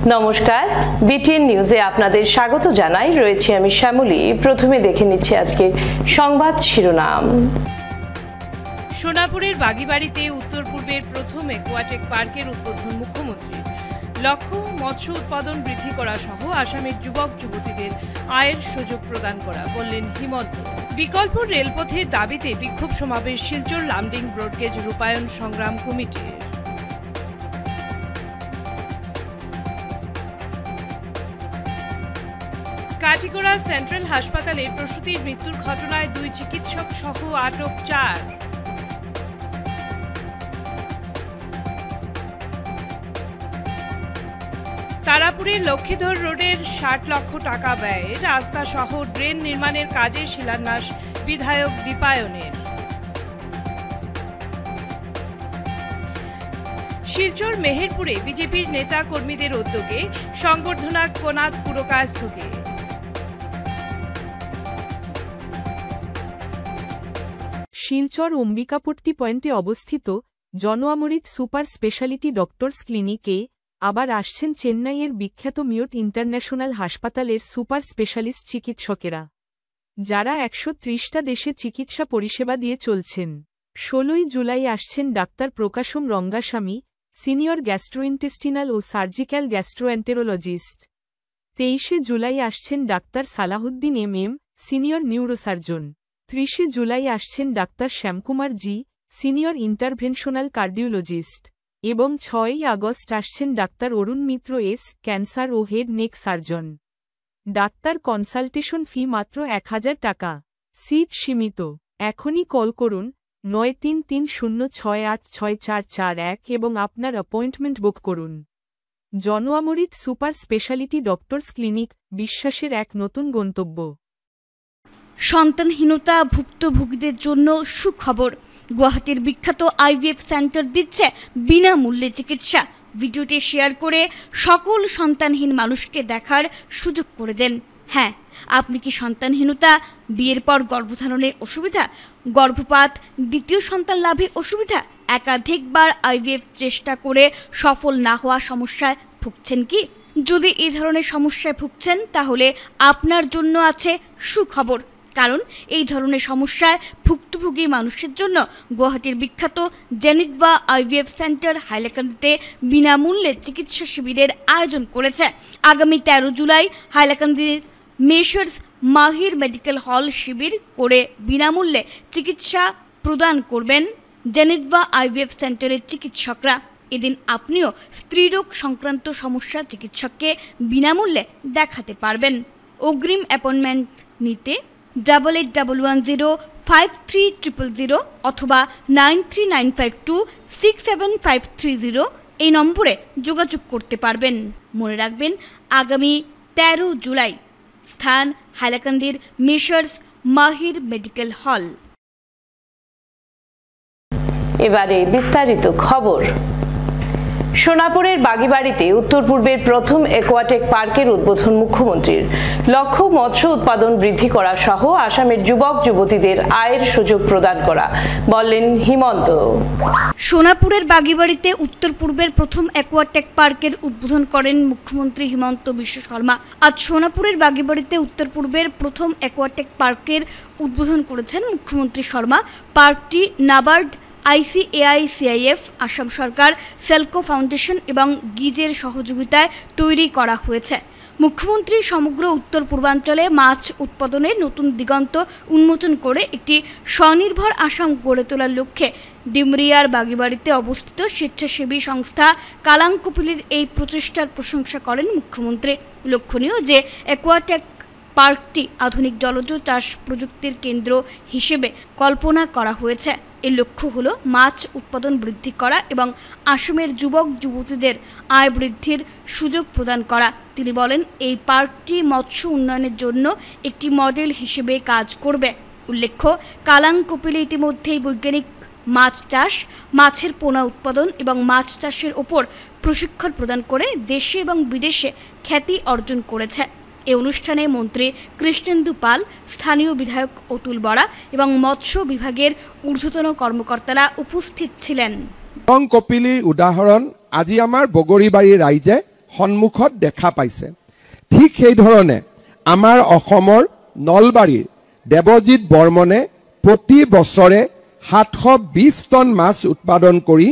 নমস্কার, বিটিএন নিউজে আপনাদের স্বাগত জানাই। রয়েছে আমি শ্যামলী। প্রথমে দেখে নিচ্ছি আজকের সংবাদ শিরোনাম। সোনাপুরের বাগিবাড়িতে উত্তর পূর্বের প্রথম অ্যাকোয়াটিক পার্কের উদ্বোধন মুখ্যমন্ত্রীর। লক্ষ্য মৎস্য উৎপাদন বৃদ্ধি করা সহ আসামের যুবক যুবতীদের আয়ের সুযোগ প্রদান করা, বললেন হিমন্ত। বিকল্প রেলপথের দাবিতে বিক্ষোভ সমাবেশ শিলচর লামডিং ব্রডগেজ রূপায়ণ সংগ্রাম কমিটির। কাটিগড়া সেন্ট্রাল হাসপাতালে প্রসূতির মৃত্যুর ঘটনায় 2 চিকিৎসক সহ আটক 4। তারাপুরের লক্ষ্মীধর রোডের 60 লক্ষ টাকা ব্যয়ে রাস্তা সহ ড্রেন নির্মাণের কাজে শিলান্যাস বিধায়ক দীপায়নের। শিলচর মেহেরপুরে বিজেপির নেতা কর্মীদের উদ্যোগে সংবর্ধনা কোনাদ পুরকায়স্থকে। শিলচর অম্বিকাপট্টি পয়েন্টে অবস্থিত জনঅমৃত সুপার স্পেশালিটি ডক্টরস ক্লিনিকে আবার আসছেন চেন্নাইয়ের বিখ্যাত মিয়োট ইন্টারন্যাশনাল হাসপাতালের সুপার স্পেশালিস্ট চিকিৎসকেরা, যারা 130টা দেশে চিকিৎসা পরিষেবা দিয়ে চলছেন। 16ই জুলাই আসছেন ডাক্তার প্রকাশম রঙ্গাস্বামী, সিনিয়র গ্যাস্ট্রোইন্টেস্টিনাল ও সার্জিক্যাল গ্যাস্ট্রোএন্টেরোলজিস্ট। 23শে জুলাই আসছেন ডাক্তার সালাহুদ্দিন MM, সিনিয়র নিউরোসার্জন। 30শে জুলাই আসছেন ডাক্তার Shyamkumar G, senior interventional cardiologist. এবং 6ই আগস্ট আসছেন ডাক্তার অরুণ মিত্র S, ক্যান্সার ও হেড নেক সার্জন। ডাক্তার কনসালটেশন ফি মাত্র 1000 টাকা। সিট সীমিত। এখনই কল করুন 9330686441 এবং আপনার অ্যাপয়েন্টমেন্ট বুক করুন। জনঅমৃত সুপার স্পেশালিটি ডক্টরস ক্লিনিক, বিশ্বাসের এক নতুন গন্তব্য। সন্তানহীনতা ভুক্তভোগীদের জন্য সুখবর। গুয়াহাটির বিখ্যাত IVF সেন্টার দিচ্ছে বিনামূল্যে চিকিৎসা। ভিডিওটি শেয়ার করে সকল সন্তানহীন মানুষকে দেখার সুযোগ করে দেন। হ্যাঁ, আপনি কি সন্তানহীনতা, বিয়ের পর গর্ভধারণে অসুবিধা, গর্ভপাত, দ্বিতীয় সন্তান লাভে অসুবিধা, একাধিকবার IVF চেষ্টা করে সফল না হওয়া সমস্যায় ভুগছেন কি? যদি এই ধরনের সমস্যায় ভুগছেন তাহলে আপনার জন্য আছে সুখবর। কারণ এই ধরনের সমস্যায় ভুক্তভোগী মানুষের জন্য গুয়াহাটির বিখ্যাত জেনিটভা IVF সেন্টার হাইলাকান্দিতে বিনামূল্যে চিকিৎসা শিবিরের আয়োজন করেছে। আগামী 13 জুলাই হাইলাকান্দির মেসার্স মাহির মেডিকেল হল শিবির করে বিনামূল্যে চিকিৎসা প্রদান করবেন জেনিটভা IVF সেন্টারের চিকিৎসকরা। এদিন আপনিও স্ত্রীরোগ সংক্রান্ত সমস্যা চিকিৎসককে বিনামূল্যে দেখাতে পারবেন। অগ্রিম অ্যাপয়েন্টমেন্ট নিতে 8811053000 অথবা 9395267530 এই নম্বরে যোগাযোগ করতে পারবেন। মনে রাখবেন, আগামী 13 জুলাই, স্থান হাইলাকান্দির মেসার্স মাহির মেডিকেল হল। এবারে বিস্তারিত খবর। সোনাপুরের বাগিবাড়িতে উত্তর পূর্বের প্রথম অ্যাকোয়াটিক পার্কের উদ্বোধন মুখ্যমন্ত্রীর। লক্ষ্য মৎস্য উৎপাদন বৃদ্ধি করা সহ আসামের যুবক যুবতীদের আয়ের সুযোগ প্রদান করা, বললেন হিমন্ত। সোনাপুরের বাগিবাড়িতে উত্তর পূর্বের প্রথম অ্যাকোয়াটিক পার্কের উদ্বোধন করেন মুখ্যমন্ত্রী হিমন্ত বিশ্ব শর্মা। আজ সোনাপুরের বাগিবাড়িতে উত্তর পূর্বের প্রথম অ্যাকোয়াটিক পার্কের উদ্বোধন করেছেন মুখ্যমন্ত্রী শর্মা। পার্কটি নাবার্ড, ICAI-CIF, আসাম সরকার, সেলকো ফাউন্ডেশন এবং গিজের সহযোগিতায় তৈরি করা হয়েছে। মুখ্যমন্ত্রী সমগ্র উত্তর পূর্বাঞ্চলে মাছ উৎপাদনের নতুন দিগন্ত উন্মোচন করে একটি স্বনির্ভর আসাম গড়ে তোলার লক্ষ্যে ডিমরিয়ার বাগিবাড়িতে অবস্থিত স্বেচ্ছাসেবী সংস্থা কালাঙ্কুপিলির এই প্রচেষ্টার প্রশংসা করেন মুখ্যমন্ত্রী। লক্ষণীয় যে অ্যাকোয়াটিক পার্কটি আধুনিক জলজ চাষ প্রযুক্তির কেন্দ্র হিসেবে কল্পনা করা হয়েছে। এর লক্ষ্য হল মাছ উৎপাদন বৃদ্ধি করা এবং আসামের যুবক যুবতীদের আয় বৃদ্ধির সুযোগ প্রদান করা। তিনি বলেন, এই পার্কটি মৎস্য উন্নয়নের জন্য একটি মডেল হিসেবে কাজ করবে। উল্লেখ্য, কালাঙ্কুপিলি ইতিমধ্যেই বৈজ্ঞানিক মাছ চাষ, মাছের পোনা উৎপাদন এবং মাছ চাষের ওপর প্রশিক্ষণ প্রদান করে দেশে এবং বিদেশে খ্যাতি অর্জন করেছে। এই অনুষ্ঠানে মন্ত্রী কৃষ্ণেন্দু পাল, স্থানীয় বিধায়ক অতুল বরা এবং মৎস্য বিভাগের ঊর্ধ্বতন কর্মকর্তারা উপস্থিত ছিলেন। কপিলিৰ উদাহৰণ আজি আমাৰ বগৰীবাৰী ৰাইজে সন্মুখত দেখা পাইছে। ঠিক সেই ধৰণে আমাৰ অসমৰ নলবাৰীৰ দেৱজিৎ বৰ্মনে প্ৰতি বছৰে 720 টন মাছ উৎপাদন কৰি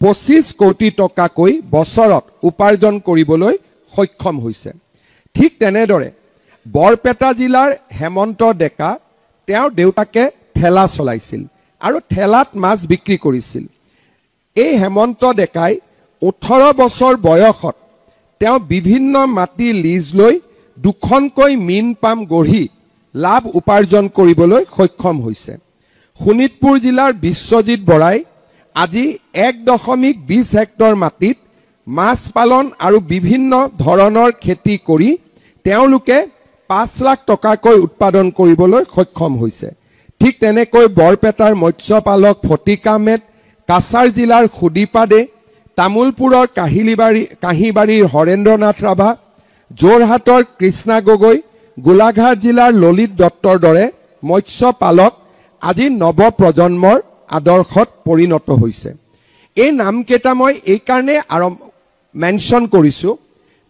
25 কোটি টকাকৈ বছৰত উপাৰ্জন কৰিবলৈ সক্ষম হৈছে। ঠিক তেনেদৰে বৰপেটা জিলাৰ হেমন্ত ডেকা, তেওঁৰ দেউতাকে ঠেলা চলাইছিল আৰু ঠেলাত মাছ বিক্ৰী কৰিছিল। এই হেমন্ত ডেকাই 18 বছৰ বয়সত তেওঁ বিভিন্ন মাটি লিজ লৈ 2খনকৈ মীন পাম গঢ়ি লাভ উপাৰ্জন কৰিবলৈ সক্ষম হৈছে। শোণিতপুৰ জিলাৰ বিশ্বজিৎ বৰাই আজি 1.20 হেক্টৰ মাটিত মাছ পালন আৰু বিভিন্ন ধৰণৰ খেতি কৰি তেওঁলোকে 5 লাখ টকাকৈ উৎপাদন কৰিবলৈ সক্ষম হৈছে। ঠিক তেনেকৈ বৰপেটাৰ মৎস্যপালক ফটিকা মেট, কাছাৰ জিলাৰ সুদীপাদে, তামোলপুৰৰ কাহিবাৰীৰ হৰেন্দ্ৰনাথ ৰাভা, যোৰহাটৰ কৃষ্ণা গগৈ, গোলাঘাট জিলাৰ ললিত দত্তৰ দৰে মৎস্যপালক আজি নৱপ্ৰজন্মৰ আদৰ্শত পৰিণত হৈছে। এই নামকেইটা মই এইকাৰণে মেনশ্যন কৰিছোঁ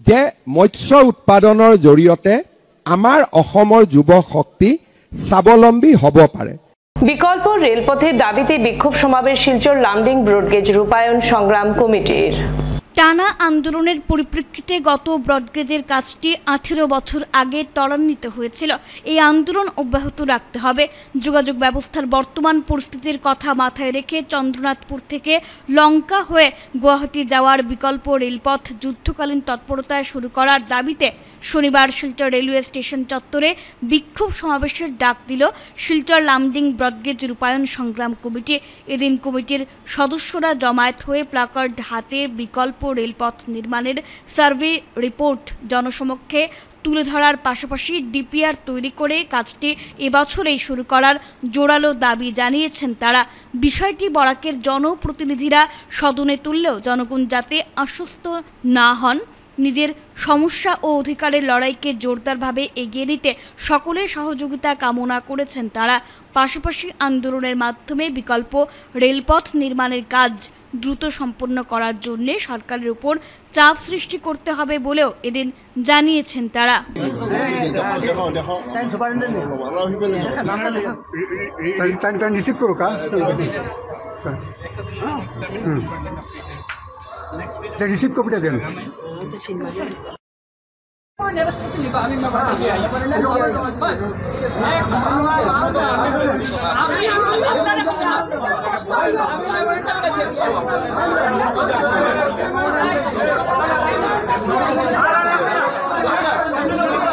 যে মৎস্য উৎপাদনৰ জৰিয়তে আমাৰ অসমৰ যুৱ শক্তি স্বাৱলম্বী হ'ব পাৰে। বিকল্প রেলপথের দাবিতে বিক্ষোভ সমাবেশ শিলচর লামডিং ব্রডগেজ রূপায়ণ সংগ্রাম কমিটির। টানা আন্দোলনের পরিপ্রেক্ষিতে গত ব্রডগেজের কাজটি 18 বছর আগে ত্বরান্বিত হয়েছিল। এই আন্দোলন অব্যাহত রাখতে হবে। যোগাযোগ ব্যবস্থার বর্তমান পরিস্থিতির কথা মাথায় রেখে চন্দ্রনাথপুর থেকে লঙ্কা হয়ে গুয়াহাটি যাওয়ার বিকল্প রেলপথ যুদ্ধকালীন তৎপরতায় শুরু করার দাবিতে শনিবার শিলচর রেলওয়ে স্টেশন চত্বরে বিক্ষোভ সমাবেশের ডাক দিল শিলচর লামডিং ব্রডগেজ রূপায়ণ সংগ্রাম কমিটি। এদিন কমিটির সদস্যরা জমায়েত হয়ে প্লাকার্ড হাতে বিকল্প রেলপথ নির্মাণের সার্ভে রিপোর্ট জনসমক্ষে তুলে ধরার পাশাপাশি ডিপিআর তৈরি করে কাজটি এবছরেই শুরু করার জোরালো দাবি জানিয়েছেন তারা। বিষয়টি বরাকের জনপ্রতিনিধিরা সদনে তুললেও জনগণ যাতে আশ্বস্ত না হন, নিজের সমস্যা ও অধিকারের লড়াইকে জোরদারভাবে এগিয়ে নিতে সকলের সহযোগিতা কামনা করেছেন তারা। পাশাপাশি আন্দোলনের মাধ্যমে বিকল্প রেলপথ নির্মাণের কাজ দ্রুত সম্পন্ন করার জন্য সরকারের উপর চাপ সৃষ্টি করতে হবে বলেও এদিন জানিয়েছেন তারা। রিসিভ কপিটা দেন। আন্দোলন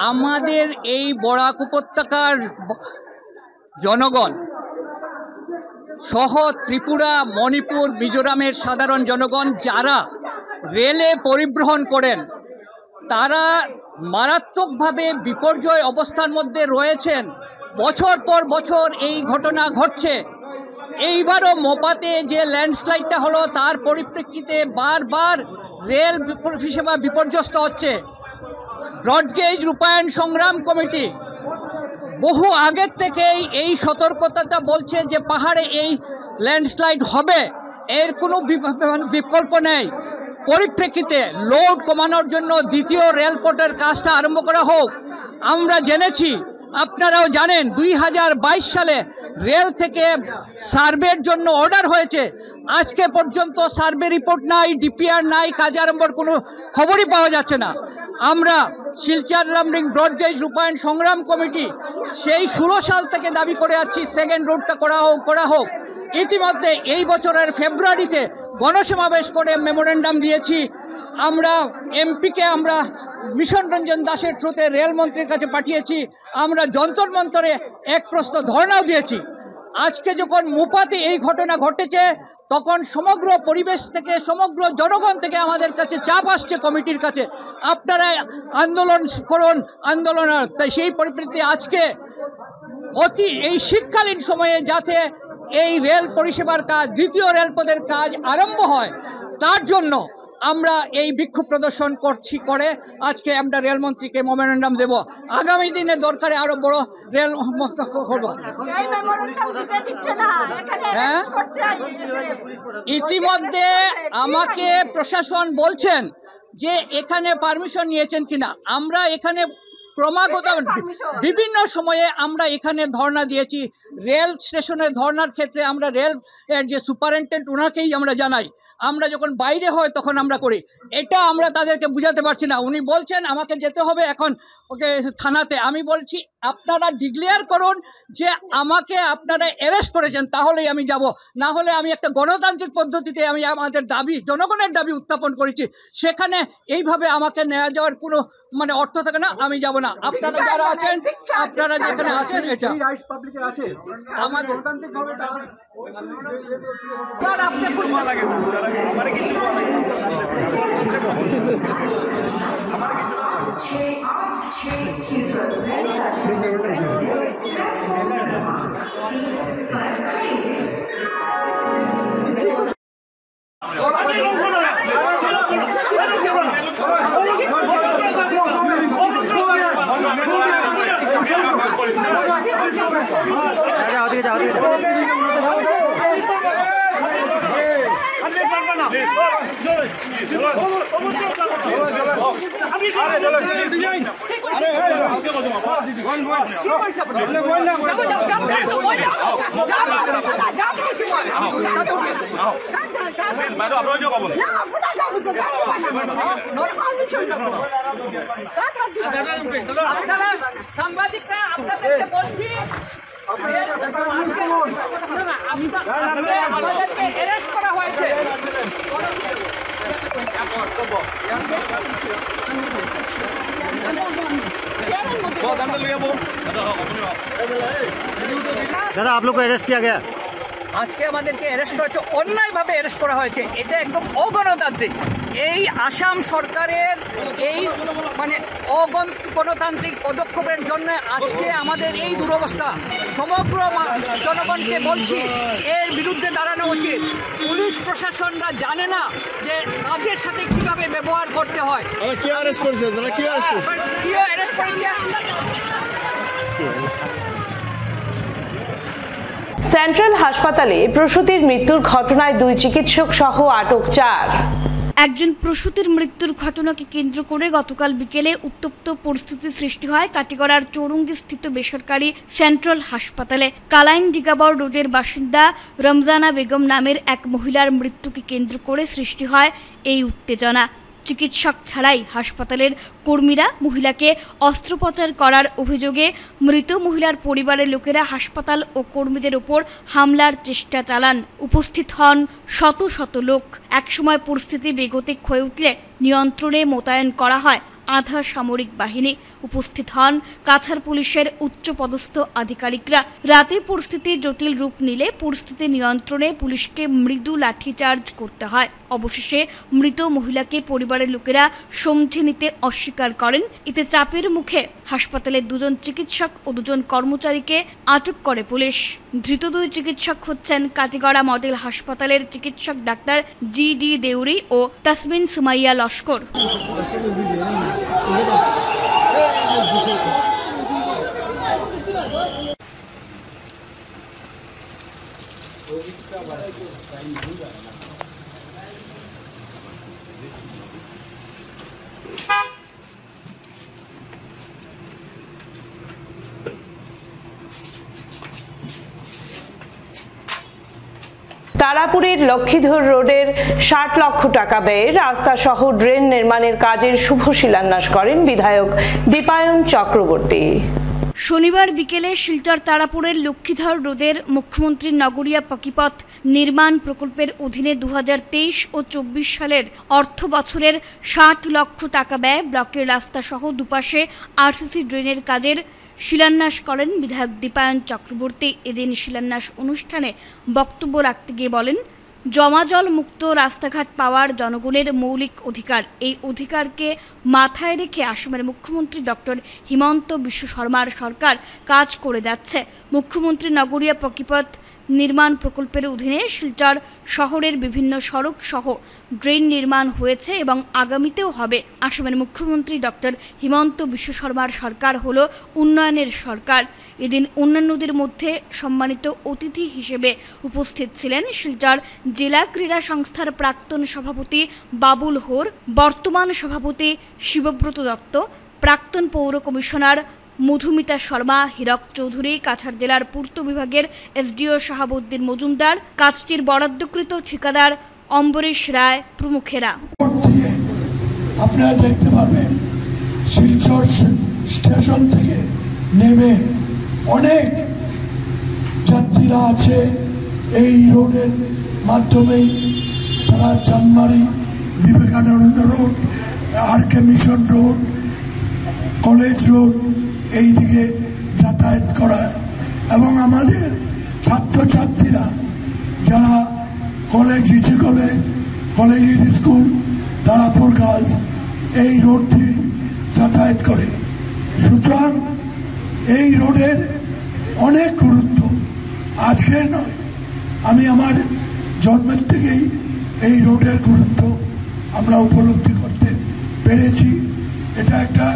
আমাদের এই বরাক উপত্যকার জনগণ সহ ত্রিপুরা, মণিপুর, মিজোরামের সাধারণ জনগণ যারা রেলে পরিবহন করেন তারা মারাত্মকভাবে বিপর্যয় অবস্থার মধ্যে রয়েছেন। বছর পর বছর এই ঘটনা ঘটছে। এইবারও মোপাতে যে ল্যান্ডস্লাইডটা হলো তার পরিপ্রেক্ষিতে বারবার রেল সেবা বিপর্যস্ত হচ্ছে। ব্রডগেজ রূপায়ণ সংগ্রাম কমিটি বহু আগের থেকেই এই সতর্কতাটা বলছে যে পাহাড়ে এই ল্যান্ডস্লাইড হবে, এর কোনো বিকল্প নেই। পরিপ্রেক্ষিতে লোড কমানোর জন্য দ্বিতীয় রেলপথের কাজটা আরম্ভ করা হোক। আমরা জেনেছি, আপনারাও জানেন, 2022 সালে রেল থেকে সার্ভের জন্য অর্ডার হয়েছে। আজকে পর্যন্ত সার্ভে রিপোর্ট নাই, ডিপিআর নাই, কাজ আরম্ভর কোনো খবরই পাওয়া যাচ্ছে না। আমরা শিলচর লামডিং ব্রডগেজ রূপায়ণ সংগ্রাম কমিটি সেই 16 সাল থেকে দাবি করে আছি সেকেন্ড রুটটা করা হোক। ইতিমধ্যে এই বছরের ফেব্রুয়ারিতে গণসমাবেশ করে মেমোরেন্ডাম দিয়েছি। আমরা এমপিকে আমরা মিশন রঞ্জন দাসের থ্রুতে রেলমন্ত্রীর কাছে পাঠিয়েছি। আমরা যন্তর মন্তরে এক প্রশ্ন ধর্ণাও দিয়েছি। আজকে যখন মুপাতে এই ঘটনা ঘটেছে তখন সমগ্র পরিবেশ থেকে, সমগ্র জনগণ থেকে আমাদের কাছে চাপ আসছে কমিটির কাছে, আপনারা আন্দোলন করুন, আন্দোলনের। তাই সেই পরিপ্রেক্ষিতে আজকে এই শীতকালীন সময়ে যাতে এই রেল পরিষেবার কাজ, দ্বিতীয় রেলপথের কাজ আরম্ভ হয়, তার জন্য আমরা এই বিক্ষোভ প্রদর্শন করে আজকে আমরা রেলমন্ত্রীকে মেমোরেন্ডাম দেব। আগামী দিনে দরকারে আরো বড় রেল করব। হ্যাঁ, ইতিমধ্যে আমাকে প্রশাসন বলছেন যে এখানে পারমিশন নিয়েছেন কিনা। আমরা এখানে ক্রমাগত বিভিন্ন সময়ে আমরা এখানে ধর্ণা দিয়েছি। রেল স্টেশনে ধর্ণার ক্ষেত্রে আমরা রেল এর যে সুপারিনটেন্ডেন্ট ওনাকেই আমরা জানাই। আমরা যখন বাইরে হয় তখন আমরা করি, এটা আমরা তাদেরকে বুঝাতে পারছি না। উনি বলছেন আমাকে যেতে হবে এখন ওকে থানাতে। আমি বলছি আপনারা ডিক্লেয়ার করুন যে আমাকে আপনারা অ্যারেস্ট করেছেন, তাহলেই আমি যাব। না হলে আমি একটা গণতান্ত্রিক পদ্ধতিতে আমি আমাদের দাবি, জনগণের দাবি উত্থাপন করেছি, সেখানে এইভাবে আমাকে নেওয়া যাওয়ার কোনো অর্থ থাকে না। আমি যাব না। আপনারা যারা আছেন, আপনারা যেখানে আছেন, এটা আমাদের সাংবাদিকরা আপনাদেরকে বলছি আমাদেরকে অ্যারেস্ট করা হয়েছে। दादा आप लोग को अरेस्ट किया गया? আজকে আমাদেরকে অ্যারেস্ট হয়েছে, অন্যায়ভাবে অ্যারেস্ট করা হয়েছে। এটা একদম অগণতান্ত্রিক। এই আসাম সরকারের এই অগণতান্ত্রিক পদক্ষেপের জন্য আজকে আমাদের এই দুরবস্থা। সমগ্র জনগণকে বলছি এর বিরুদ্ধে দাঁড়ানো উচিত। পুলিশ প্রশাসনরা জানে না যে কাজের সাথে কিভাবে ব্যবহার করতে হয়। কি অ্যারেস্ট করেছে? সেন্ট্রাল হাসপাতালে প্রসূতির মৃত্যুর ঘটনায় 2 চিকিৎসক সহ আটক 4। একজন প্রসূতির মৃত্যুর ঘটনাকে কেন্দ্র করে গতকাল বিকেলে উত্তপ্ত পরিস্থিতি সৃষ্টি হয় কাটিগড়ার চৌরঙ্গী স্থিত বেসরকারি সেন্ট্রাল হাসপাতালে। কালাইন ডিগাবর রোডের বাসিন্দা রমজানা বেগম নামের এক মহিলার মৃত্যুকে কেন্দ্র করে সৃষ্টি হয় এই উত্তেজনা। চিকিৎসক ছাড়াই হাসপাতালের কর্মীরা মহিলাকে অস্ত্রোপচার করার অভিযোগে মৃত মহিলার পরিবারের লোকেরা হাসপাতাল ও কর্মীদের ওপর হামলার চেষ্টা চালান। উপস্থিত হন শত শত লোক। একসময় পরিস্থিতি বেগতিক হয়ে উঠলে নিয়ন্ত্রণে মোতায়েন করা হয় আধা সামরিক বাহিনী। উপস্থিত হন কাছাড় পুলিশের উচ্চপদস্থ আধিকারিকরা। রাতে পরিস্থিতি জটিল রূপ নিলে পরিস্থিতি নিয়ন্ত্রণে পুলিশকে মৃদু লাঠিচার্জ করতে হয়। অবশেষে মৃত মহিলাকে পরিবারের লোকেরা সমঝে নিতে অস্বীকার করেন। এতে চাপের মুখে হাসপাতালের দুজন চিকিৎসক ও দুজন কর্মচারীকে আটক করে পুলিশ। ধৃত দুই চিকিৎসক হচ্ছেন কাটিগড়া মডেল হাসপাতালের চিকিৎসক ডাক্তার GD দেউরি ও তাসমিন সুমাইয়া লস্কর। তারাপুরের লক্ষ্মীধর রোডের 60 লক্ষ টাকা ব্যয়ে রাস্তা সহ ড্রেন নির্মাণের কাজের শুভ শিলান্যাস করেন বিধায়ক দীপায়ন চক্রবর্তী। শনিবার বিকেলে শিলচর তারাপুরের লক্ষ্মীধর রোডের মুখ্যমন্ত্রীর নগরিয়া পাকিপথ নির্মাণ প্রকল্পের অধীনে 2023 ও 24 সালের অর্থ বছরের 60 লক্ষ টাকা ব্যয়ে ব্লকের রাস্তা সহ দুপাশে RCC ড্রেনের কাজের শিলান্যাস করেন বিধায়ক দীপায়ন চক্রবর্তী। এদিন শিলান্যাস অনুষ্ঠানে বক্তব্য রাখতে গিয়ে বলেন, জমাজল মুক্ত রাস্তাঘাট পাওয়ার জনগণের মৌলিক অধিকার। এই অধিকারকে মাথায় রেখে আসামের মুখ্যমন্ত্রী ডক্টর হিমন্ত বিশ্ব শর্মার সরকার কাজ করে যাচ্ছে। মুখ্যমন্ত্রী নগরিয়া পাকিপথ নির্মাণ প্রকল্পের অধীনে শিলচর শহরের বিভিন্ন সড়ক সহ ড্রেন নির্মাণ হয়েছে এবং আগামীতেও হবে। আসামের মুখ্যমন্ত্রী ডক্টর হিমন্ত বিশ্ব শর্মার সরকার হল উন্নয়নের সরকার। এদিন অন্যান্যদের মধ্যে সম্মানিত অতিথি হিসেবে উপস্থিত ছিলেন শিলচর জেলা ক্রীড়া সংস্থার প্রাক্তন সভাপতি বাবুল হোর, বর্তমান সভাপতি শিবব্রত দত্ত, প্রাক্তন পৌর কমিশনার মধুমিতা শর্মা, হীরক চৌধুরী, কাছাড় জেলার পূর্ত বিভাগের SDO শাহাবুদ্দিন মজুমদার, কাজটির বরাদ্দকৃত ঠিকাদার অম্বরীশ রায় প্রমুখেরা। আপনারা দেখতে পাবেন শিলচর স্টেশন থেকে নেমে অনেক যাত্রীরা আছে এই রোডের মাধ্যমেই তারা Chanmari, Vivekananda road, RK mission road, college road এই দিকে যাতায়াত করা এবং আমাদের ছাত্রছাত্রীরা যারা college, EC college, college school, Tarapur girls এই রোড দিয়ে যাতায়াত করে। সুতরাং এই রোডের অনেক গুরুত্ব আজকের নয়, আমি আমার জন্মের থেকেই এই রোডের গুরুত্ব আমরা উপলব্ধি করতে পেরেছি। এটা একটা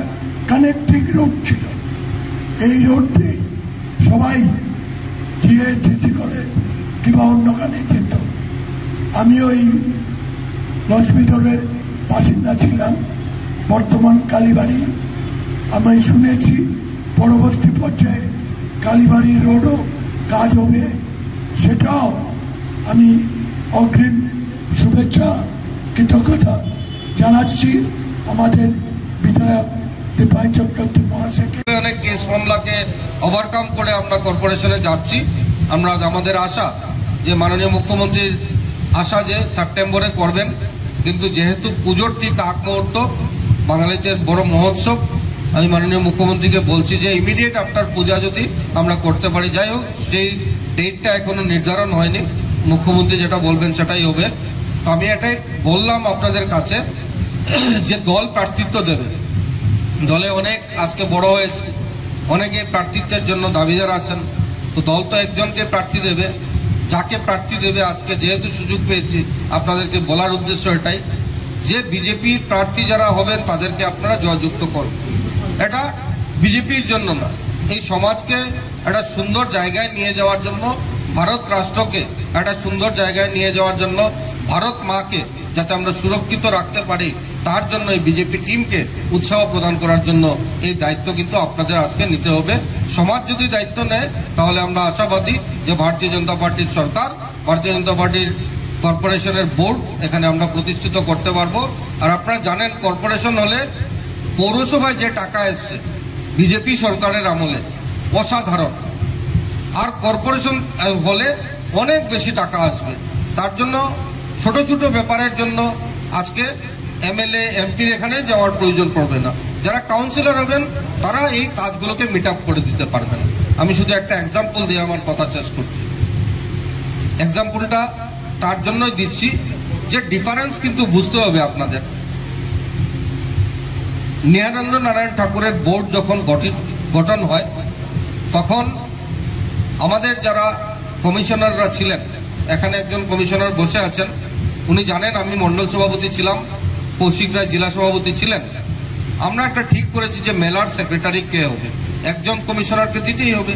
কানেক্টিং রোড ছিল। এই রোড দিয়ে সবাই GSDC কলেজ কিংবা অন্যখানে যেত। আমিও এই লক্ষ্মীধরের বাসিন্দা ছিলাম, বর্তমান কালীবাড়ি। আমি শুনেছি পরবর্তী পর্যায়ে কালীবাড়ি রোডও কাজ হবে, সেটাও আমি অগ্রিম শুভেচ্ছা কৃতজ্ঞতা জানাচ্ছি আমাদের বিধায়ক দীপায়ন চক্রবর্তী মহাশয়কে। অনেক কেস মামলাকে ওভারকাম করে আমরা কর্পোরেশনে যাচ্ছি। আমরা আমাদের আশা যে মাননীয় মুখ্যমন্ত্রীর আশা যে সেপ্টেম্বরে করবেন, কিন্তু যেহেতু পুজোর ঠিক আগ মুহূর্ত, বাঙালিদের বড় মহোৎসব, আমি মাননীয় মুখ্যমন্ত্রীকে বলছি যে ইমিডিয়েট আফটার পূজা যদি আমরা করতে পারি। যাই হোক, সেই ডেটটা এখনো নির্ধারণ হয়নি, মুখ্যমন্ত্রী যেটা বলবেন সেটাই হবে। তো আমি এটাই বললাম আপনাদের কাছে যে দল প্রার্থিত্ব দেবে। দলে অনেক আজকে বড় হয়েছে, অনেকে প্রার্থিত্বের জন্য দাবিদার আছেন। তো দল তো একজনকে প্রার্থী দেবে, যাকে প্রার্থী দেবে আজকে যেহেতু সুযোগ পেয়েছি আপনাদেরকে বলার উদ্দেশ্য এটাই যে বিজেপি প্রার্থী যারা হবেন তাদেরকে আপনারা জয়যুক্ত করবেন। এটা বিজেপির জন্য না, এই সমাজকে একটা সুন্দর জায়গায় নিয়ে যাওয়ার জন্য, ভারত রাষ্ট্রকে একটা সুন্দর জায়গায় নিয়ে যাওয়ার জন্য, ভারত মাকে যাতে আমরা সুরক্ষিত রাখতে পারি, তার জন্য এই বিজেপি টিমকে উৎসাহ প্রদান করার জন্য এই দায়িত্ব কিন্তু আপনাদের আজকে নিতে হবে। সমাজ যদি দায়িত্ব নেয় তাহলে আমরা আশাবাদী যে ভারতীয় জনতা পার্টির সরকার, ভারতীয় জনতা পার্টির কর্পোরেশনের বোর্ড এখানে আমরা প্রতিষ্ঠিত করতে পারবো। আর আপনারা জানেন, কর্পোরেশন হলে পৌরসভায় যে টাকা এসছে বিজেপি সরকারের আমলে অসাধারণ, আর কর্পোরেশন হলে অনেক বেশি টাকা আসবে। তার জন্য ছোট ছোট ব্যাপারের জন্য আজকে এমএলএ এমপির এখানে যাওয়ার প্রয়োজন পড়বে না। যারা কাউন্সিলর হবেন তারা এই কাজগুলোকে মিট আপ করে দিতে পারবেন। আমি শুধু একটা এক্সাম্পল দিয়ে আমার কথা শেষ করছি। এক্সাম্পলটা তার জন্যই দিচ্ছি যে ডিফারেন্স কিন্তু বুঝতে হবে আপনাদের। নিহারেন্দ্র নারায়ণ ঠাকুরের বোর্ড যখন গঠন হয় তখন আমাদের যারা কমিশনাররা ছিলেন, এখানে একজন কমিশনার বসে আছেন, উনি জানেন আমি মন্ডল সভাপতি ছিলাম, কৌশিক রায় জেলা সভাপতি ছিলেন। আমরা একটা ঠিক করেছি যে মেলার সেক্রেটারি কে হবে, একজন কমিশনারকে দিতেই হবে।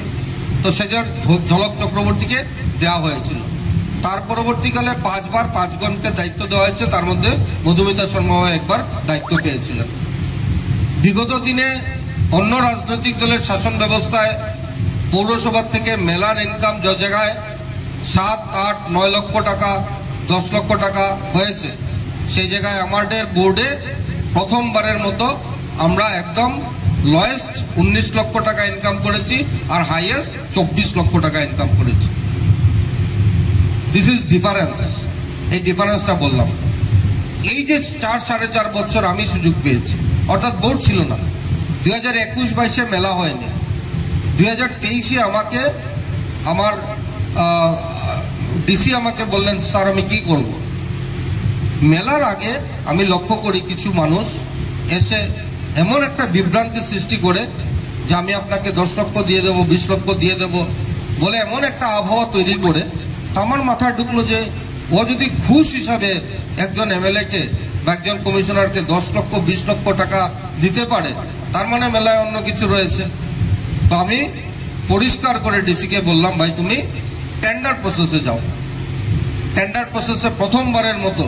তো সেটার ঝলক চক্রবর্তীকে দেওয়া হয়েছিল। তার পরবর্তীকালে 5 বার 5 জনকে দায়িত্ব দেওয়া হয়েছে, তার মধ্যে মধুমিতা শর্মা একবার দায়িত্ব পেয়েছিলেন। বিগত দিনে অন্য রাজনৈতিক দলের শাসন ব্যবস্থায় পৌরসভার থেকে মেলার ইনকাম যে জায়গায় 7, 8, 9 লক্ষ টাকা, 10 লক্ষ টাকা হয়েছে, সেই জায়গায় আমাদের বোর্ডে প্রথমবারের মতো আমরা একদম লোয়েস্ট 19 লক্ষ টাকা ইনকাম করেছি আর হাইয়েস্ট 24 লক্ষ টাকা ইনকাম করেছি। This is difference. এই ডিফারেন্সটা বললাম। এই যে 4-4.5 বছর আমি সুযোগ পেয়েছি, অর্থাৎ বোর্ড ছিল না। 2021-22 মেলা হয়নি। 2023 আমাকে আমার ডিসি আমাকে বললেন, স্যার আমি কি করব। মেলার আগে আমি লক্ষ্য করি কিছু মানুষ এসে এমন একটা বিভ্রান্তি সৃষ্টি করে যে আমি আপনাকে 10 লক্ষ দিয়ে দেবো, 20 লক্ষ দিয়ে দেবো বলে এমন একটা আবহাওয়া তৈরি করে, আমার মাথায় ঢুকলো যে ও যদি ঘুষ হিসাবে একজন এমএলএ-কে বা একজন কমিশনারকে 10 লক্ষ 20 লক্ষ টাকা দিতে পারে, তার মানে মেলায় অন্য কিছু রয়েছে। তো আমি পরিষ্কার করে ডিসিকে বললাম, ভাই তুমি টেন্ডার প্রসেসে যাও। টেন্ডার প্রসেসে প্রথমবারের মতো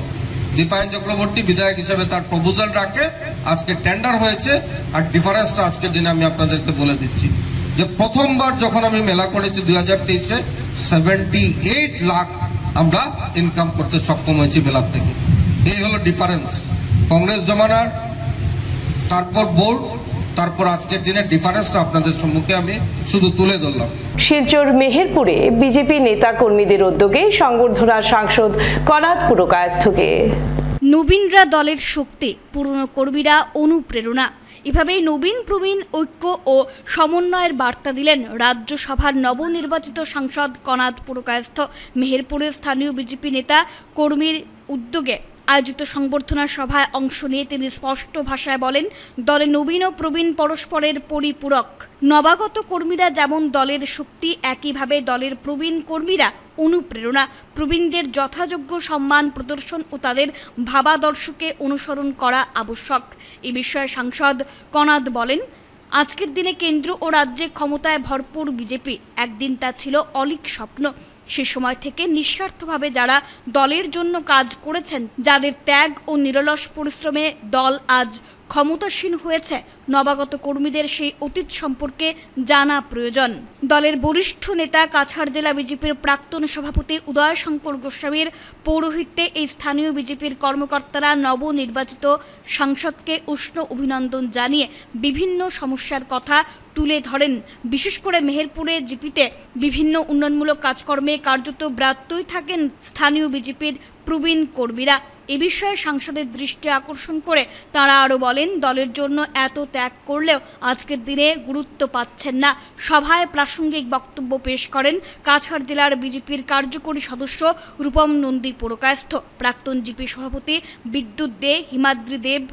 দীপায়ন চক্রবর্তী বিধায়ক হিসেবে তার প্রপোজাল রাখে, আজকে টেন্ডার হয়েছে। আর ডিফারেন্সটা আজকের দিনে আমি আপনাদেরকে বলে দিচ্ছি যে প্রথমবার যখন আমি মেলা করেছি 2023-এ 78 লাখ আমরা ইনকাম করতে সক্ষম হয়েছি মেলার থেকে। এই হলো ডিফারেন্স। কংগ্রেস জমানার, তারপর বোর্ড, তারপর আজকের দিনের ডিফারেন্সটা আপনাদের সম্মুখে আমি শুধু তুলে ধরলাম। শিলচর মেহেরপুরে বিজেপি নেতা কর্মীদের উদ্যোগে সংবর্ধনা সাংসদ কনাদ পুরকায়স্থকে। নবীনরা দলের শক্তি, পুরনো কর্মীরা অনুপ্রেরণা। এভাবেই নবীন প্রবীণ ঐক্য ও সমন্বয়ের বার্তা দিলেন রাজ্যসভার নবনির্বাচিত সাংসদ কনাদ পুরকায়স্থ। মেহেরপুরের স্থানীয় বিজেপি নেতা কর্মীর উদ্যোগে আয়োজিত সংবর্ধনা সভায় অংশ নিয়ে তিনি স্পষ্ট ভাষায় বলেন, দলে নবীন ও প্রবীণ পরস্পরের পরিপূরক। নবাগত কর্মীরা যেমন দলের শক্তি, একইভাবে দলের প্রবীণ কর্মীরা অনুপ্রেরণা। প্রবীণদের যথাযোগ্য সম্মান প্রদর্শন ও তাদের ভাবাদর্শকে অনুসরণ করা আবশ্যক। এ বিষয়ে সাংসদ কনাদ বলেন, আজকের দিনে কেন্দ্র ও রাজ্যে ক্ষমতায় ভরপুর বিজেপি, একদিন তা ছিল অলীক স্বপ্ন। সে সময় থেকে নিঃস্বার্থভাবে যারা দলের জন্য কাজ করেছেন, যাদের ত্যাগ ও নিরলস পরিশ্রমে দল আজ ক্ষমতাসীন হয়েছে, নবাগত কর্মীদের সেই অতীত সম্পর্কে জানা প্রয়োজন। দলের বরিষ্ঠ নেতা কাছাড় জেলা বিজেপির প্রাক্তন সভাপতি উদয় শঙ্কর গোস্বামীর পৌরোহিত্যে এই স্থানীয় বিজেপির কর্মকর্তারা নবনির্বাচিত সাংসদকে উষ্ণ অভিনন্দন জানিয়ে বিভিন্ন সমস্যার কথা তুলে ধরেন। বিশেষ করে মেহেরপুরে জিপিতে বিভিন্ন উন্নয়নমূলক কাজকর্মে কার্যত ব্রাত্যই থাকেন স্থানীয় বিজেপির প্রবীণ কর্মীরা। এ বিষয়ে সাংসদের দৃষ্টি আকর্ষণ করে তাঁরা আরও বলেন, দলের জন্য এত ত্যাগ করলেও আজকের দিনে গুরুত্ব পাচ্ছেন না। সভায় প্রাসঙ্গিক বক্তব্য পেশ করেন কাছাড় জেলার বিজেপির কার্যকরী সদস্য রূপম নন্দী পুরকায়স্থ। প্রাক্তন জিপি সভাপতি বিদ্যুৎ দে, হিমাদ্রি দেব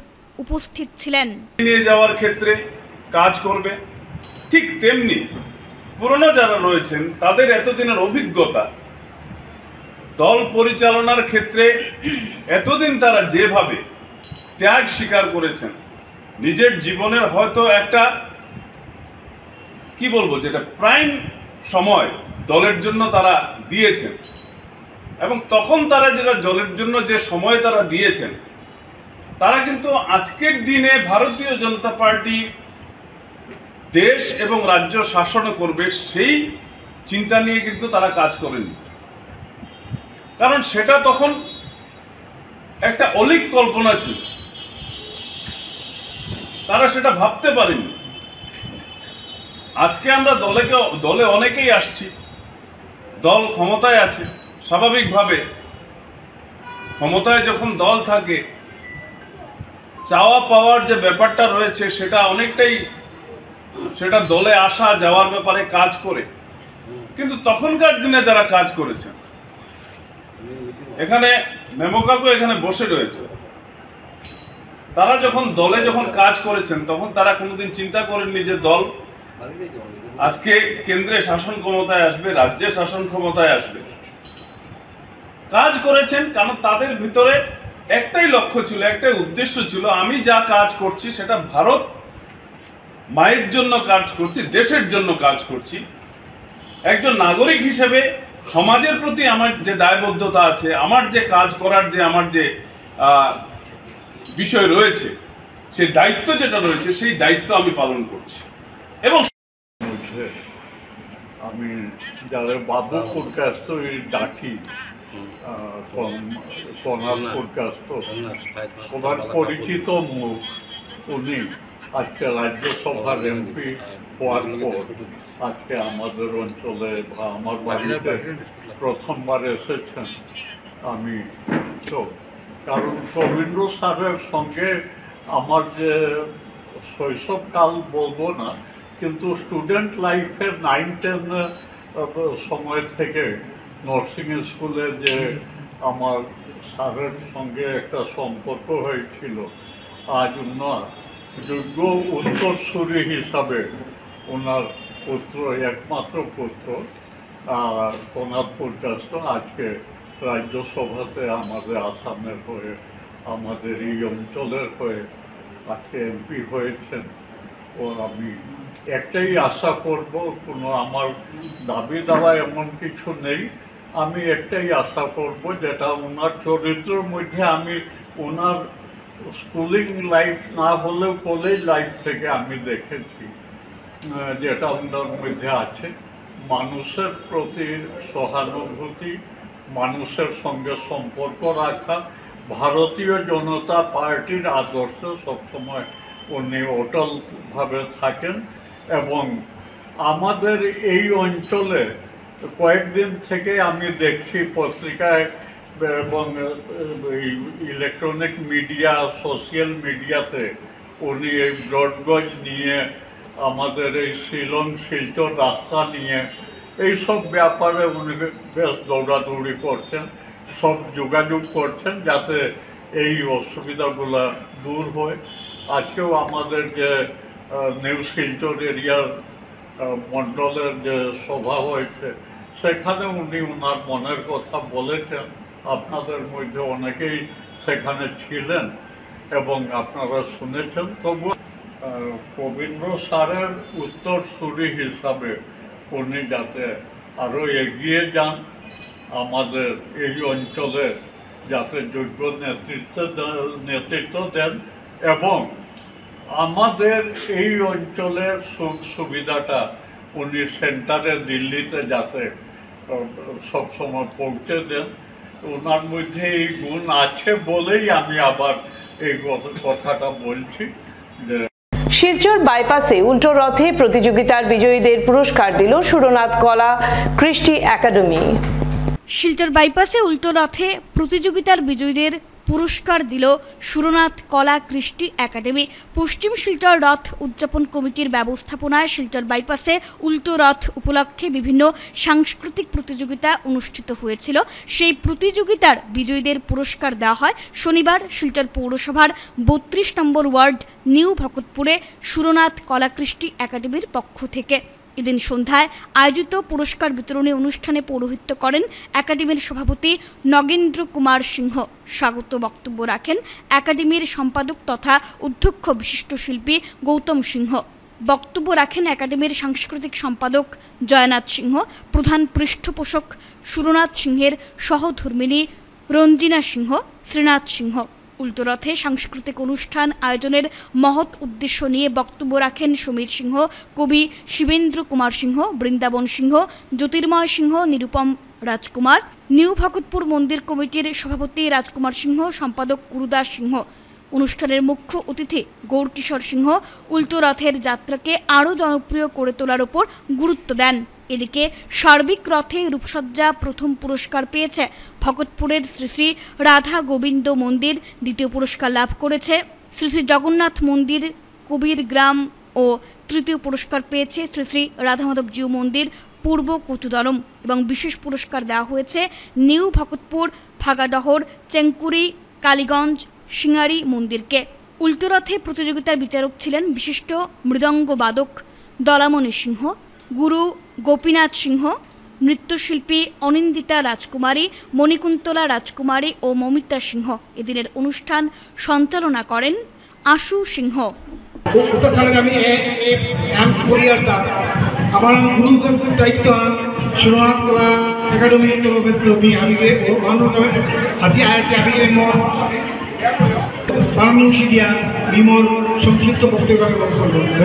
উপস্থিত ছিলেন। নিয়ে যাওয়ার ক্ষেত্রে কাজ করবে, ঠিক তেমনি পুরনো যারা রয়েছেন তাদের এতদিনের অভিজ্ঞতা দল পরিচালনার ক্ষেত্রে এতদিন তারা যেভাবে ত্যাগ স্বীকার করেছেন, নিজের জীবনের হয়তো একটা কি বলবো, যেটা প্রাইম সময় দলের জন্য তারা দিয়েছেন, এবং তখন তারা যেটা দলের জন্য যে সময় তারা দিয়েছেন, তারা কিন্তু আজকের দিনে ভারতীয় জনতা পার্টি দেশ এবং রাজ্য শাসন করবে সেই চিন্তা নিয়ে কিন্তু তারা কাজ করেনি। কারণ সেটা তখন একটা অলীক কল্পনা ছিল, তারা সেটা ভাবতে পারেনি। আজকে আমরা দলে অনেকেই আসছি, দল ক্ষমতায় আছে, স্বাভাবিকভাবে ক্ষমতায় যখন দল থাকে চাওয়া পাওয়ার যে ব্যাপারটা রয়েছে সেটা অনেকটাই সেটা দলে আসা যাওয়ার ব্যাপারে কাজ করে। কিন্তু তখনকার দিনে যারা কাজ করেছেন, এখানে মেমকাকু এখানে বসে রয়েছে, তারা যখন কাজ করেছেন তখন তারা কোনোদিন চিন্তা করেননি যে দল আজকে কেন্দ্রে শাসন ক্ষমতায় আসবে, রাজ্যে শাসন ক্ষমতায় আসবে। কাজ করেছেন কারণ তাদের ভিতরে একটাই লক্ষ্য ছিল, একটাই উদ্দেশ্য ছিল, আমি যা কাজ করছি সেটা ভারত মায়ের জন্য কাজ করছি, দেশের জন্য কাজ করছি। একজন নাগরিক হিসেবে সমাজের প্রতি আমার যে দায়বদ্ধতা আছে, আমার যে কাজ করার যে আমার যে বিষয় রয়েছে, সেই দায়িত্ব যেটা রয়েছে সেই দায়িত্ব আমি পালন করছি। এবং আমি যারা বাবুপুর কাস্ত ডাকি কনালপুর কাস্ত সবার পরিচিত মুখ, উনি আজকে রাজ্যসভার এমপি হওয়ার পর আজকে আমাদের অঞ্চলে বা আমার বাড়িতে প্রথমবার এসেছেন। আমি তো কারণ রবীন্দ্র স্যারের সঙ্গে আমার যে শৈশবকাল বলবো না, কিন্তু স্টুডেন্ট লাইফের 9-10 সময় থেকে নার্সিং স্কুলে যে আমার স্যারের সঙ্গে একটা সম্পর্ক হয়েছিল, আজ ওনার যোগ্য উত্তরসূরি হিসাবে ওনার পুত্র, একমাত্র পুত্র কনাদপুর কাস্ত আজকে রাজ্যসভাতে আমাদের আসামের হয়ে, আমাদের এই অঞ্চলের হয়ে আজকে এমপি হয়েছেন। ও আমি একটাই আশা করব, কোনো আমার দাবি দাওয়া এমন কিছু নেই, আমি একটাই আশা করব যেটা ওনার চরিত্রের মধ্যে আমি ওনার স্কুলিং লাইফ না হলেও কলেজ লাইফ থেকে আমি দেখেছি, যেটা ওনার মধ্যে আছে, মানুষের প্রতি সহানুভূতি, মানুষের সঙ্গে সম্পর্ক রাখা, ভারতীয় জনতা পার্টির আদর্শ সবসময় উনি অটলভাবে থাকেন। এবং আমাদের এই অঞ্চলে কয়েকদিন থেকে আমি দেখছি পত্রিকায় এবং ইলেকট্রনিক মিডিয়া, সোশ্যাল মিডিয়াতে উনি এই ব্রডগজ নিয়ে, আমাদের এই শিলচর রাস্তা নিয়ে, এইসব ব্যাপারে উনি বেশ দৌড়াদৌড়ি করছেন, সব যোগাযোগ করছেন যাতে এই অসুবিধাগুলো দূর হয়। আজকেও আমাদের যে নিউ শিলচর এরিয়ার মণ্ডলের যে সভা হয়েছে সেখানে উনি ওনার মনের কথা বলেছেন, আপনাদের মধ্যে অনেকেই সেখানে ছিলেন এবং আপনারা শুনেছেন। তবু রবীন্দ্র স্যারের উত্তরসূরি হিসাবে উনি যাতে আরও এগিয়ে যান, আমাদের এই অঞ্চলে যাতে যোগ্য নেতৃত্ব দেন এবং আমাদের এই অঞ্চলের সুবিধাটা উনি সেন্টারে দিল্লিতে যাতে সবসময় পৌঁছে দেন। ওনার মধ্যে এই গুণ আছে বলেই আমি আবার এই কথাটা বলছি। শিলচর বাইপাসে উল্টো রথে প্রতিযোগিতার বিজয়ীদের পুরস্কার দিল সুরনাথ কলা কৃষ্টি একাডেমি। শিলচর বাইপাসে উল্টো রথে প্রতিযোগিতার বিজয়ীদের পুরস্কার দিল সুরনাথ কলা কৃষ্টি একাডেমি। পশ্চিম শিলচর রথ উদযাপন কমিটির ব্যবস্থাপনায় শিলচর বাইপাসে উল্টো রথ উপলক্ষে বিভিন্ন সাংস্কৃতিক প্রতিযোগিতা অনুষ্ঠিত হয়েছিল। সেই প্রতিযোগিতার বিজয়ীদের পুরস্কার দেওয়া হয় শনিবার শিলচর পৌরসভার 32 নম্বর ওয়ার্ড নিউ ভকতপুরে সুরনাথ কলা কৃষ্টি একাডেমির পক্ষ থেকে। এদিন সন্ধ্যায় আয়োজিত পুরস্কার বিতরণী অনুষ্ঠানে পৌরোহিত্য করেন একাডেমির সভাপতি নগেন্দ্র কুমার সিংহ। স্বাগত বক্তব্য রাখেন একাডেমির সম্পাদক তথা অধ্যক্ষ বিশিষ্ট শিল্পী গৌতম সিংহ। বক্তব্য রাখেন একাডেমির সাংস্কৃতিক সম্পাদক জয়নাথ সিংহ, প্রধান পৃষ্ঠপোষক সুরনাথ সিংহের সহধর্মিণী রঞ্জিনা সিংহ, শ্রীনাথ সিংহ। উল্টোরথে সাংস্কৃতিক অনুষ্ঠান আয়োজনের মহৎ উদ্দেশ্য নিয়ে বক্তব্য রাখেন সমীর সিংহ, কবি শিবেন্দ্র কুমার সিংহ, বৃন্দাবন সিংহ, জ্যোতির্ময় সিংহ, নিরুপম রাজকুমার, নিউ ভকতপুর মন্দির কমিটির সভাপতি রাজকুমার সিংহ, সম্পাদক গুরুদাস সিংহ। অনুষ্ঠানের মুখ্য অতিথি গৌরকিশোর সিংহ উল্টোরথের যাত্রাকে আরও জনপ্রিয় করে তোলার উপর গুরুত্ব দেন। এদিকে সার্বিক রথে রূপসজ্জা প্রথম পুরস্কার পেয়েছে ভকতপুরের শ্রী শ্রী রাধা গোবিন্দ মন্দির, দ্বিতীয় পুরস্কার লাভ করেছে শ্রী শ্রী জগন্নাথ মন্দির কবির গ্রাম ও তৃতীয় পুরস্কার পেয়েছে শ্রী শ্রী রাধামাধবজিউ মন্দির পূর্ব কচুদরম এবং বিশেষ পুরস্কার দেওয়া হয়েছে নিউ ভকতপুর, ভাগাডহর, চেঙ্কুরি, কালীগঞ্জ, সিঙ্গারি মন্দিরকে। উল্টোরথে প্রতিযোগিতার বিচারক ছিলেন বিশিষ্ট মৃদঙ্গবাদক দলামণি সিংহ, গুরু গোপীনাথ সিংহ, নৃত্যশিল্পী অনিন্দিতা রাজকুমারী, মণিকুন্তলা রাজকুমারী ও মমিতা সিংহ। এদিনের অনুষ্ঠান সঞ্চালনা করেন আশু সিংহ। আমার গুরু দায়িত্ব সুরনাথ কলা একাডেমির তরফে मी आम्ही আজি আছে আমি মোর পারমিশন দিয়া মোর সংক্ষিপ্ত বক্তব্য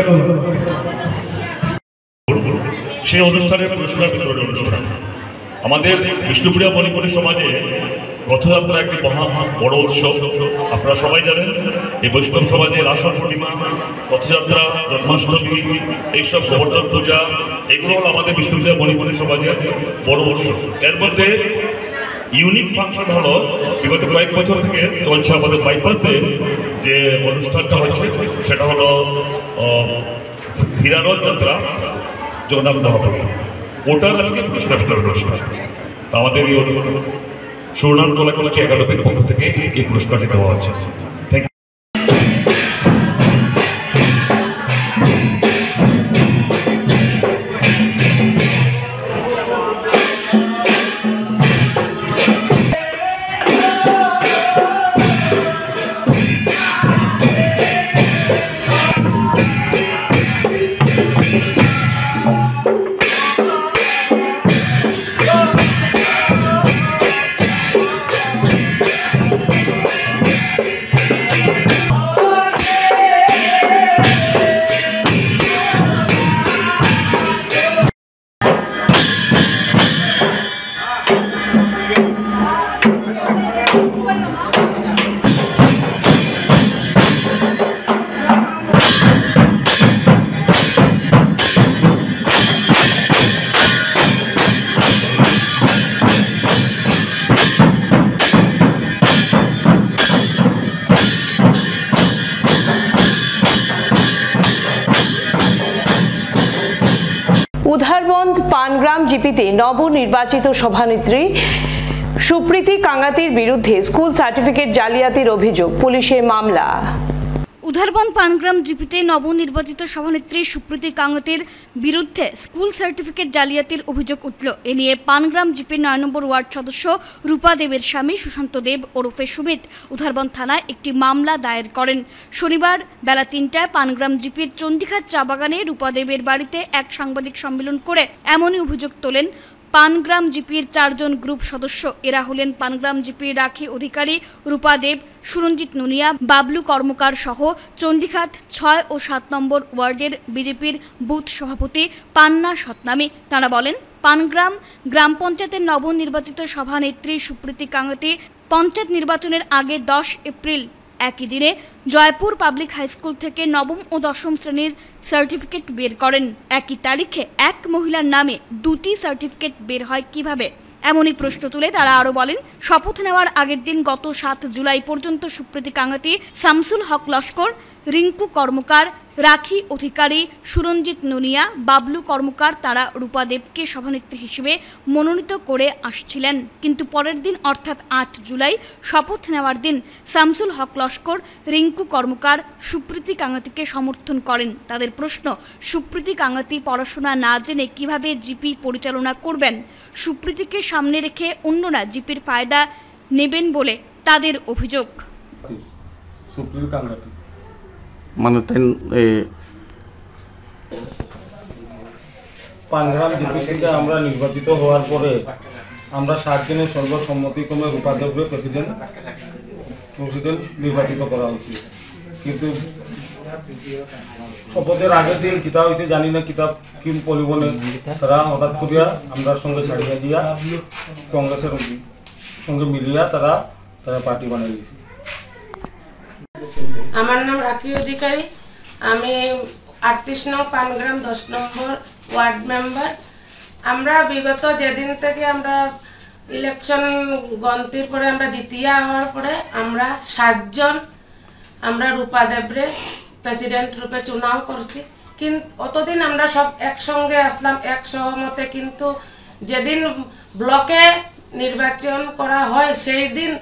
ধন্যবাদ। সেই অনুষ্ঠানের পুরস্কার বিতরণী অনুষ্ঠান আমাদের বিষ্ণুপ্রিয়া মণিপুরী সমাজে রথযাত্রা একটি মহা বড় উৎসব। আপনারা সবাই জানেন এই বৈষ্ণব সমাজে রাসা পূর্ণিমা, রথযাত্রা, জন্মাষ্টমী, এইসব গোবর্ধন পূজা, এগুলো হল আমাদের বিষ্ণুপ্রিয়া মণিপুরী সমাজের বড় উৎসব। এর মধ্যে ইউনিক ফাংশন হলো বিগত কয়েক বছর থেকে চলছে আমাদের বাইপাসে যে অনুষ্ঠানটা হচ্ছে, সেটা হলো হীরারথ যাত্রা জগন্নাথ মহাপ্রভু, ওটার আজকে পুরস্কার বিতরণ অনুষ্ঠান। আমাদের এই সুরনাথ কলা গোষ্ঠী একাডেমির পক্ষ থেকে এই পুরস্কারটি দেওয়া হচ্ছে। উধারবন্দ পানগ্রাম জিপিতে নবনির্বাচিত সভানেত্রী সুপ্রীতি কাঙ্গাতির বিরুদ্ধে স্কুল সার্টিফিকেট জালিয়াতির অভিযোগ, পুলিশের মামলা। উধারবন্দ পানগ্রাম জিপিতে নবনির্বাচিত সভানেত্রী সুপ্রীতি কাঙ্গাতির বিরুদ্ধে স্কুল সার্টিফিকেট জালিয়াতির অভিযোগ উঠল। এ নিয়ে পানগ্রাম জিপির ৯ নম্বর ওয়ার্ড সদস্য রূপা দেবের স্বামী সুশান্ত দেব ওরফে সুমিত উধারবন্দ থানায় একটি মামলা দায়ের করেন। শনিবার বেলা ৩টায় পানগ্রাম জিপির চণ্ডীঘাট চা বাগানে রূপা দেবের বাড়িতে এক সাংবাদিক সম্মেলন করে এমনই অভিযোগ তোলেন পানগ্রাম জিপির ৪ জন গ্রুপ সদস্য। এরা হলেন পানগ্রাম জিপির রাখি অধিকারী, রূপা দেব, সুরঞ্জিত নুনিয়া, বাবলু কর্মকার সহ চণ্ডীঘাট ৬ ও ৭ নম্বর ওয়ার্ডের বিজেপির বুথ সভাপতি পান্না সতনামী। তাঁরা বলেন, পানগ্রাম গ্রাম পঞ্চায়েতের নবনির্বাচিত সভানেত্রী সুপ্রীতি কাঙ্গাতি পঞ্চায়েত নির্বাচনের আগে ১০ এপ্রিল একই দিনে জয়পুর পাবলিক হাইস্কুল থেকে নবম ও দশম শ্রেণীর সার্টিফিকেট বের করেন। একই তারিখে এক মহিলার নামে দুটি সার্টিফিকেট বের হয় কিভাবে, এমনই প্রশ্ন তুলে তারা আরও বলেন, শপথ নেওয়ার আগের দিন গত ৭ জুলাই পর্যন্ত সুপ্রীতি কাঙ্গাতি, শামসুল হক লস্কর, রিঙ্কু কর্মকার, রাখি অধিকারী, সুরঞ্জিত নুনিয়া, বাবলু কর্মকার তারা রূপা দেবকে সভানেত্রী হিসেবে মনোনীত করে আসছিলেন। কিন্তু পরের দিন অর্থাৎ ৮ জুলাই শপথ নেওয়ার দিন শামসুল হক লস্কর, রিঙ্কু কর্মকার সুপ্রীতি কাঙ্গাতিকে সমর্থন করেন। তাদের প্রশ্ন, সুপ্রীতি কাঙ্গাতি পড়াশোনা না জেনে কিভাবে জিপি পরিচালনা করবেন? সুপ্রীতিকে সামনে রেখে অন্যরা জিপির ফায়দা নেবেন বলে তাদের অভিযোগ। মানে পানগ্রাম জিপি থেকে আমরা নির্বাচিত হওয়ার পরে আমরা 7 জনের সর্বসম্মতিক্রমে রূপাদেবকে প্রেসিডেন্ট নির্বাচিত করা হয়েছে। কিন্তু শপথের আগের দিন কিতা হয়েছে জানি না, কিতাব কি পরিবনে তারা হঠাৎ করিয়া আমরা সঙ্গে ছাড়িয়ে দিয়া কংগ্রেসের সঙ্গে মিলিয়া তারা পার্টি বানিয়ে দিয়েছে। আমার নাম রাখি অধিকারী, আমি 38 নং পানগ্রাম 10 নম্বর ওয়ার্ড মেম্বার। আমরা বিগত যেদিন থেকে আমরা ইলেকশন গন্তির পরে আমরা জিতিয়া হওয়ার পরে আমরা 7 জন আমরা রূপাদেবরে প্রেসিডেন্ট রূপে চুনাও করছি। কিন্তু অতদিন আমরা সব একসঙ্গে আসলাম এক সহমতে, কিন্তু যেদিন ব্লকে নির্বাচন করা হয় সেই দিন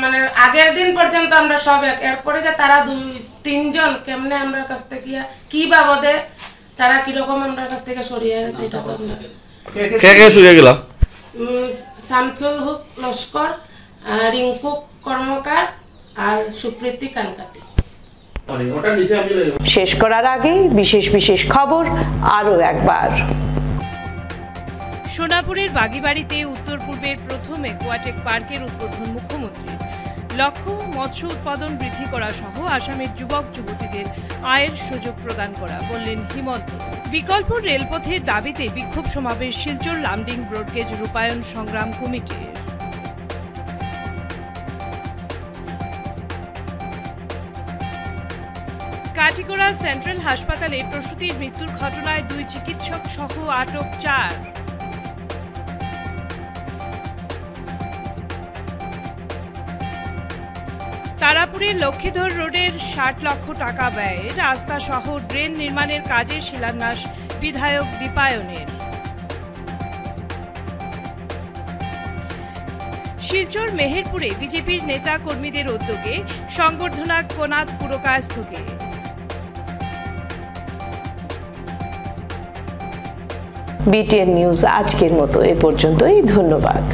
মানে আগের দিন পর্যন্ত আমরা সব এক, এরপরে যে তারা 2-3 জন কেমনে আমরা কাছ থেকে কি বাবদে তারা কিরকম আমরা কাছ থেকে সরিয়ে গেছে এটা তো সরিয়ে গেল। শামসুল হক লস্কর, রিঙ্কু কর্মকার আর সুপ্রীতি কানকাতি। শেষ করার আগে বিশেষ খবর আরও একবার। সোনাপুরের বাগিবাড়িতে উত্তর পূর্বের প্রথম একুয়াটেক পার্কের উদ্বোধন মুখ্যমন্ত্রী। লক্ষ্য মৎস্য উৎপাদন বৃদ্ধি করা সহ আসামের যুবক যুবতীদের আয়ের সুযোগ প্রদান করা, বললেন হিমন্ত। বিকল্প রেলপথের দাবিতে বিক্ষোভ সমাবেশ শিলচর লামডিং ব্রডগেজ রূপায়ণ সংগ্রাম কমিটির। কাটিগড়া সেন্ট্রাল হাসপাতালে প্রসূতির মৃত্যুর ঘটনায় 2 চিকিৎসক সহ আটক 4। তারাপুরের লক্ষ্মীধর রোডের 60 লক্ষ টাকা ব্যয়ে রাস্তা সহ ড্রেন নির্মাণের কাজে শিলান্যাস বিধায়ক দীপায়নের। শিলচর মেহেরপুরে বিজেপির নেতা কর্মীদের উদ্যোগে সংবর্ধনা কোনাদ পুরকায়স্থকে। বিটিএন নিউজ আজকের মতো এ পর্যন্তই, ধন্যবাদ।